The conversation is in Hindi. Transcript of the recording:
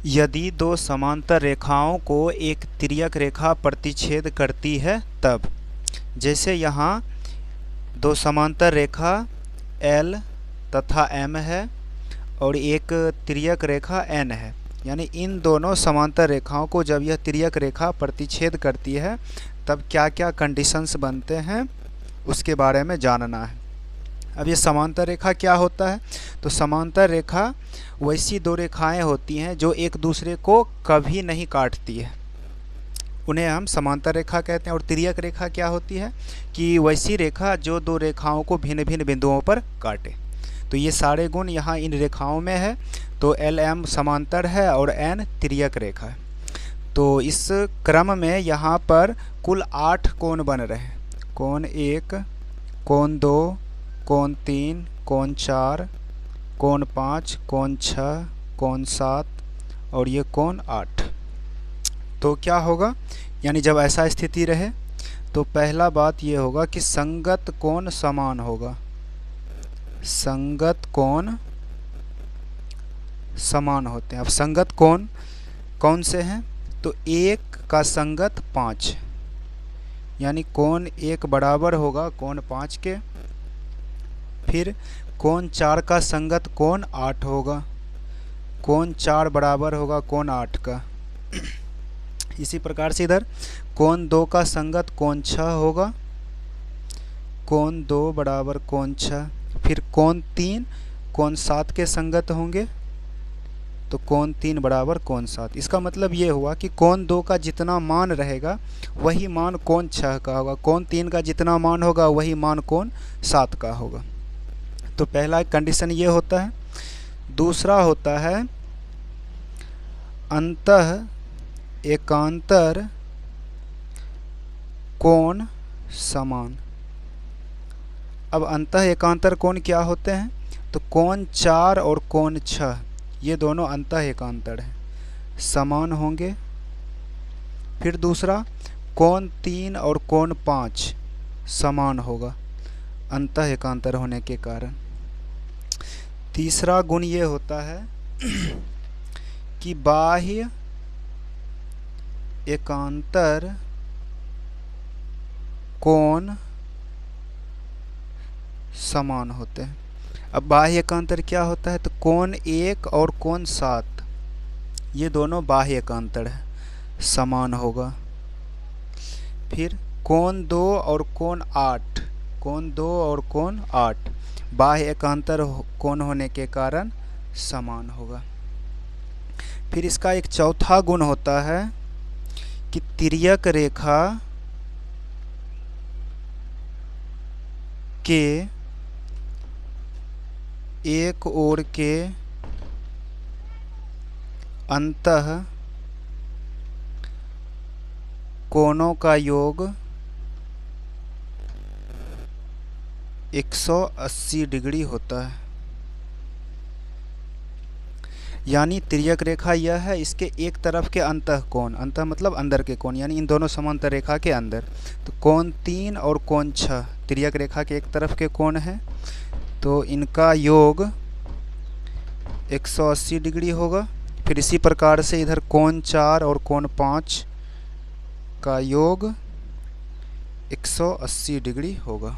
यदि दो समांतर रेखाओं को एक तिर्यक रेखा प्रतिच्छेद करती है तब, जैसे यहाँ दो समांतर रेखा L तथा M है और एक तिर्यक रेखा N है, यानी इन दोनों समांतर रेखाओं को जब यह तिर्यक रेखा प्रतिच्छेद करती है तब क्या क्या कंडीशंस बनते हैं उसके बारे में जानना है। अब ये समांतर रेखा क्या होता है? तो समांतर रेखा वैसी दो रेखाएं होती हैं जो एक दूसरे को कभी नहीं काटती है, उन्हें हम समांतर रेखा कहते हैं। और तिर्यक रेखा क्या होती है कि वैसी रेखा जो दो रेखाओं को भिन्न भिन्न बिंदुओं पर काटे। तो ये सारे गुण यहाँ इन रेखाओं में है। तो LM समांतर है और N तिर्यक रेखा है। तो इस क्रम में यहाँ पर कुल 8 कोण बन रहे हैं। कोण 1, कोण 2, कोण 3, कोण 4, कोण 5, कोण 6, कोण 7 और ये कोण 8। तो क्या होगा, यानी जब ऐसा स्थिति रहे तो पहला बात ये होगा कि संगत कोण समान होगा। संगत कोण समान होते हैं। अब संगत कोण कौन से हैं? तो 1 का संगत 5, यानी कोण 1 बराबर होगा कोण 5 के। फिर कोण 4 का संगत कोण 8 होगा, कोण 4 बराबर होगा कोण 8 का। इसी प्रकार से इधर कोण 2 का संगत कोण 6 होगा, कोण 2 बराबर कोण 6। फिर कोण 3 कोण 7 के संगत होंगे, तो कोण 3 बराबर कोण 7। इसका मतलब ये हुआ कि कोण 2 का जितना मान रहेगा वही मान कोण 6 का होगा, कोण 3 का जितना मान होगा वही मान कोण 7 का होगा। तो पहला कंडीशन ये होता है। दूसरा होता है अंतः एकांतर कोण समान। अब अंतः एकांतर कोण क्या होते हैं? तो कोण 4 और कोण 6 ये दोनों अंतः एकांतर हैं, समान होंगे। फिर दूसरा कोण 3 और कोण 5 समान होगा अंतः एकांतर होने के कारण। तीसरा गुण ये होता है कि बाह्य एकांतर कोण समान होते हैं। अब बाह्य एकांतर क्या होता है? तो कोण 1 और कोण 7 ये दोनों बाह्य एकांतर है, समान होगा। फिर कोण 2 और कोण 8, कोण 2 और कोण 8 बाह्य एकांतर कोण होने के कारण समान होगा। फिर इसका एक चौथा गुण होता है कि तिर्यक रेखा के एक ओर के अंतः कोणों का योग 180 डिग्री होता है। यानी तिर्यक रेखा यह है, इसके एक तरफ के अंतः कोण, अंतः मतलब अंदर के कोण, यानी इन दोनों समांतर रेखा के अंदर। तो कोण 3 और कोण 6 तिर्यक रेखा के एक तरफ के कोण हैं, तो इनका योग 180 डिग्री होगा। फिर इसी प्रकार से इधर कोण 4 और कोण 5 का योग 180 डिग्री होगा।